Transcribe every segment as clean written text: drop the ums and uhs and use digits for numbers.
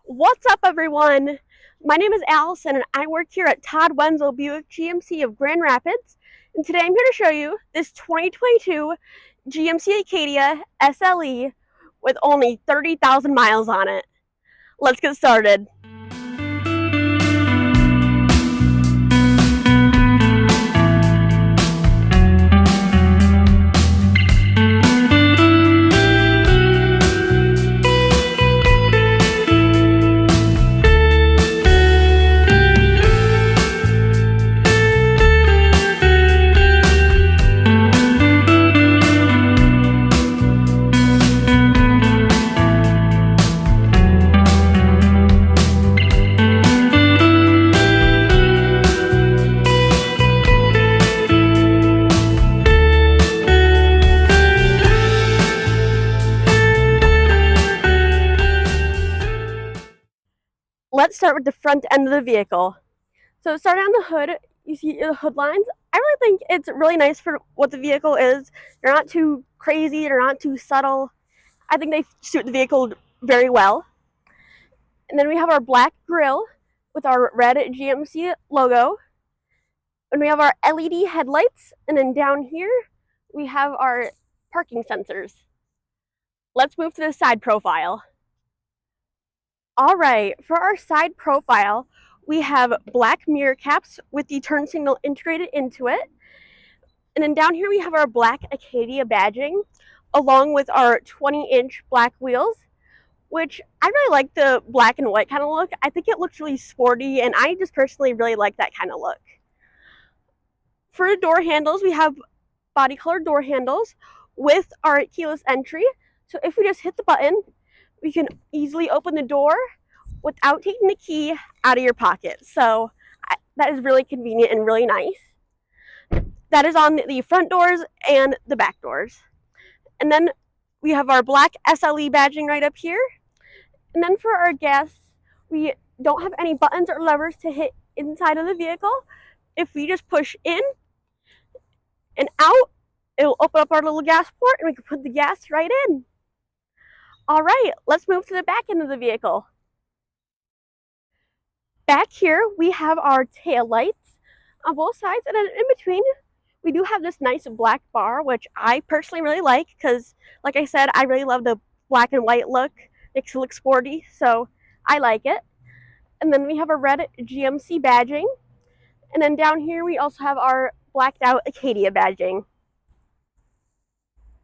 What's up, everyone? My name is Allison, and I work here at Todd Wenzel Buick GMC of Grand Rapids. And today I'm here to show you this 2022 GMC Acadia SLE with only 30,000 miles on it. Let's get started. Let's start with the front end of the vehicle. So starting on the hood, you see the hood lines. I really think it's really nice for what the vehicle is. They're not too crazy, they're not too subtle. I think they suit the vehicle very well. And then we have our black grille with our red GMC logo. And we have our LED headlights. And then down here, we have our parking sensors. Let's move to the side profile. All right, for our side profile, we have black mirror caps with the turn signal integrated into it. And then down here we have our black Acadia badging, along with our 20-inch black wheels, which I really like the black and white kind of look. I think it looks really sporty, and I just personally really like that kind of look. For the door handles, we have body color door handles with our keyless entry. So if we just hit the button, we can easily open the door without taking the key out of your pocket. So that is really convenient and really nice. That is on the front doors and the back doors. And then we have our black SLE badging right up here. And then for our gas, we don't have any buttons or levers to hit inside of the vehicle. If we just push in and out, it will open up our little gas port and we can put the gas right in. All right, let's move to the back end of the vehicle. Back here, we have our tail lights on both sides, and then in between, we do have this nice black bar, which I personally really like because, like I said, I really love the black and white look. Makes it look sporty, so I like it. And then we have a red GMC badging, and then down here, we also have our blacked out Acadia badging.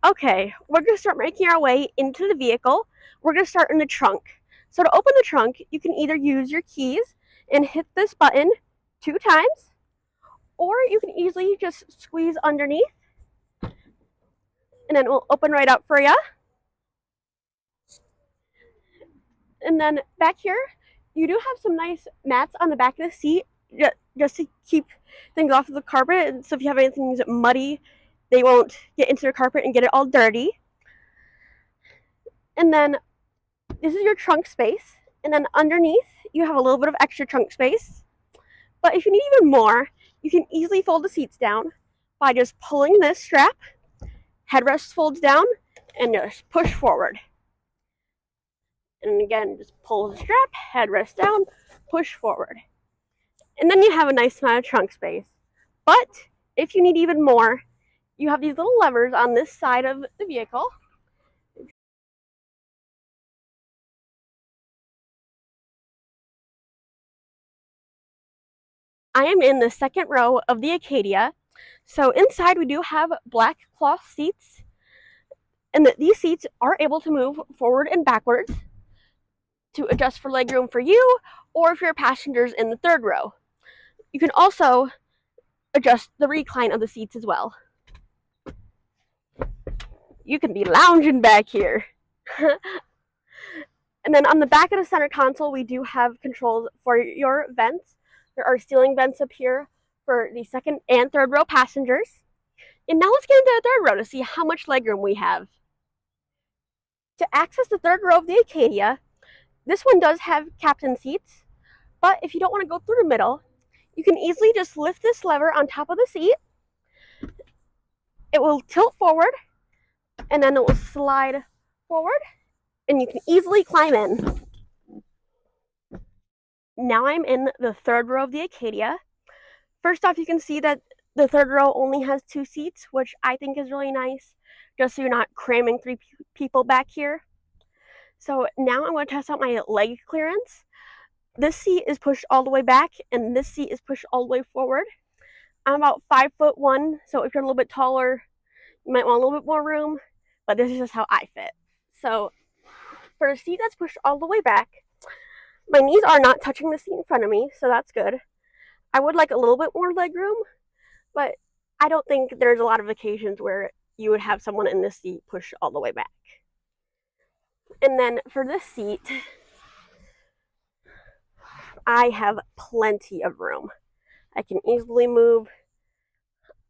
Okay, we're going to start making our way into the vehicle. We're going to start in the trunk. So to open the trunk, you can either use your keys and hit this button 2 times, or you can easily just squeeze underneath, and then it will open right up for you. And then back here, you do have some nice mats on the back of the seat just to keep things off of the carpet. And so if you have anything muddy, they won't get into the carpet and get it all dirty. And then this is your trunk space. And then underneath, you have a little bit of extra trunk space. But if you need even more, you can easily fold the seats down by just pulling this strap. Headrest folds down and just push forward. And again, just pull the strap, headrest down, push forward. And then you have a nice amount of trunk space. But if you need even more, you have these little levers on this side of the vehicle. I am in the second row of the Acadia. So inside we do have black cloth seats, and these seats are able to move forward and backwards to adjust for legroom for you, or if you're passengers in the third row. You can also adjust the recline of the seats as well. You can be lounging back here. And then on the back of the center console, we do have controls for your vents. There are ceiling vents up here for the second and third row passengers. And now let's get into the third row to see how much legroom we have. To access the third row of the Acadia, this one does have captain seats, but if you don't want to go through the middle, you can easily just lift this lever on top of the seat. It will tilt forward, and then it will slide forward, and you can easily climb in. now I'm in the third row of the Acadia. First off, you can see that the third row only has 2 seats, which I think is really nice, just so you're not cramming 3 people back here. So now I'm going to test out my leg clearance. This seat is pushed all the way back, and this seat is pushed all the way forward. I'm about 5'1", so if you're a little bit taller, you might want a little bit more room, but this is just how I fit. So for a seat that's pushed all the way back, my knees are not touching the seat in front of me, so that's good. I would like a little bit more leg room, but I don't think there's a lot of occasions where you would have someone in this seat push all the way back. And then for this seat, I have plenty of room. I can easily move.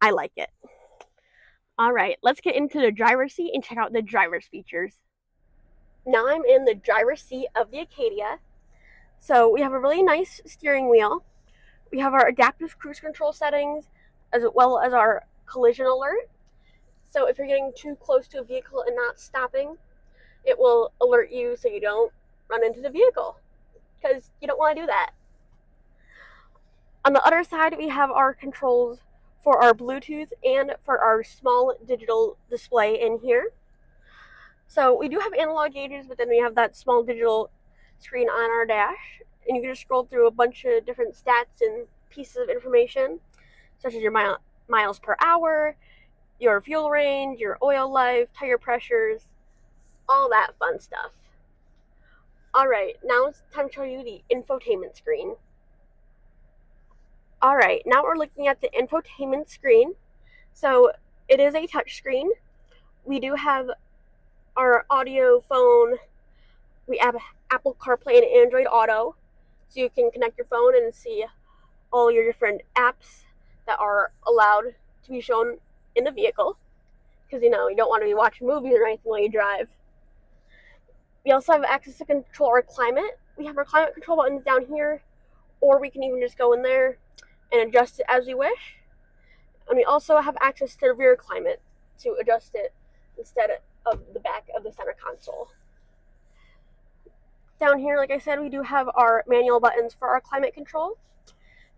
I like it. All right, let's get into the driver's seat and check out the driver's features. Now I'm in the driver's seat of the Acadia. So we have a really nice steering wheel. We have our adaptive cruise control settings, as well as our collision alert. So if you're getting too close to a vehicle and not stopping, it will alert you so you don't run into the vehicle, because you don't want to do that. On the other side, we have our controls for our Bluetooth and for our small digital display in here. So we do have analog gauges, but then we have that small digital screen on our dash, and you can just scroll through a bunch of different stats and pieces of information, such as your miles per hour, your fuel range, your oil life, tire pressures, all that fun stuff. Alright, now it's time to show you the infotainment screen. Alright, now we're looking at the infotainment screen. So it is a touch screen. We do have our audio, phone, we have Apple CarPlay and Android Auto, so you can connect your phone and see all your different apps that are allowed to be shown in the vehicle, because you don't want to be watching movies or anything while you drive. We also have access to control our climate. We have our climate control buttons down here, or we can even just go in there and adjust it as we wish. And we also have access to the rear climate to adjust it instead of the back of the center console. Down here, like I said, we do have our manual buttons for our climate control.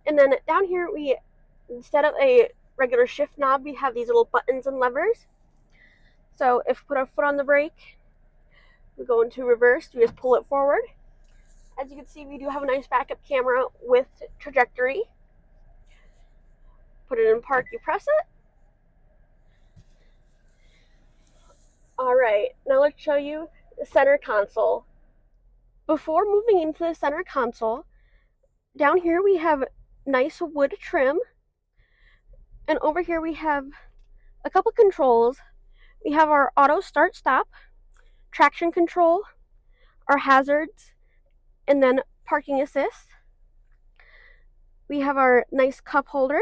And then down here, instead of a regular shift knob, we have these little buttons and levers. So if we put our foot on the brake, we go into reverse, we just pull it forward. As you can see, we do have a nice backup camera with trajectory. Put it in park, you press it. Alright, now let's show you the center console. Before moving into the center console, down here we have nice wood trim. And over here we have a couple controls. We have our auto start stop, traction control, our hazards, and then parking assist. We have our nice cup holders.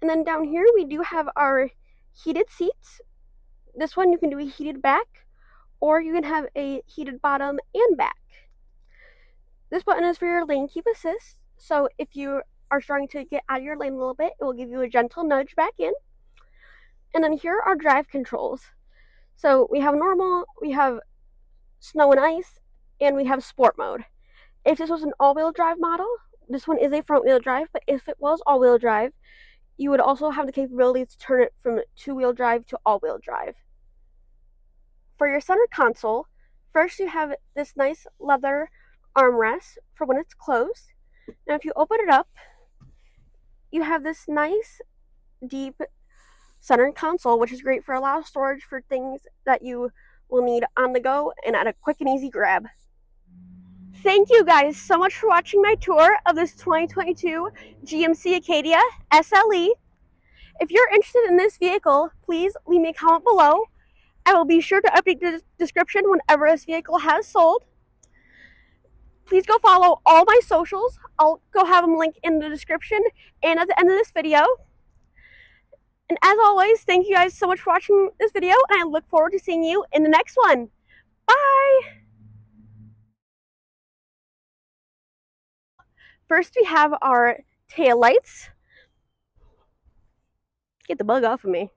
And then down here we do have our heated seats. This one you can do a heated back, or you can have a heated bottom and back. This button is for your lane keep assist, so if you are starting to get out of your lane a little bit, it will give you a gentle nudge back in. And then here are drive controls. So we have normal, we have snow and ice, and we have sport mode. If this was an all-wheel drive model, this one is a front-wheel drive, but if it was all-wheel drive, you would also have the capability to turn it from two-wheel drive to all-wheel drive. For your center console, first you have this nice leather armrest for when it's closed. Now if you open it up, you have this nice deep center console, which is great for a lot of storage for things that you will need on the go and at a quick and easy grab. Thank you guys so much for watching my tour of this 2022 GMC Acadia SLE. If you're interested in this vehicle, please leave me a comment below. I will be sure to update the description whenever this vehicle has sold. Please go follow all my socials. I'll go have them linked in the description and at the end of this video. And as always, thank you guys so much for watching this video, and I look forward to seeing you in the next one. Bye! First, we have our tail lights. Get the bug off of me.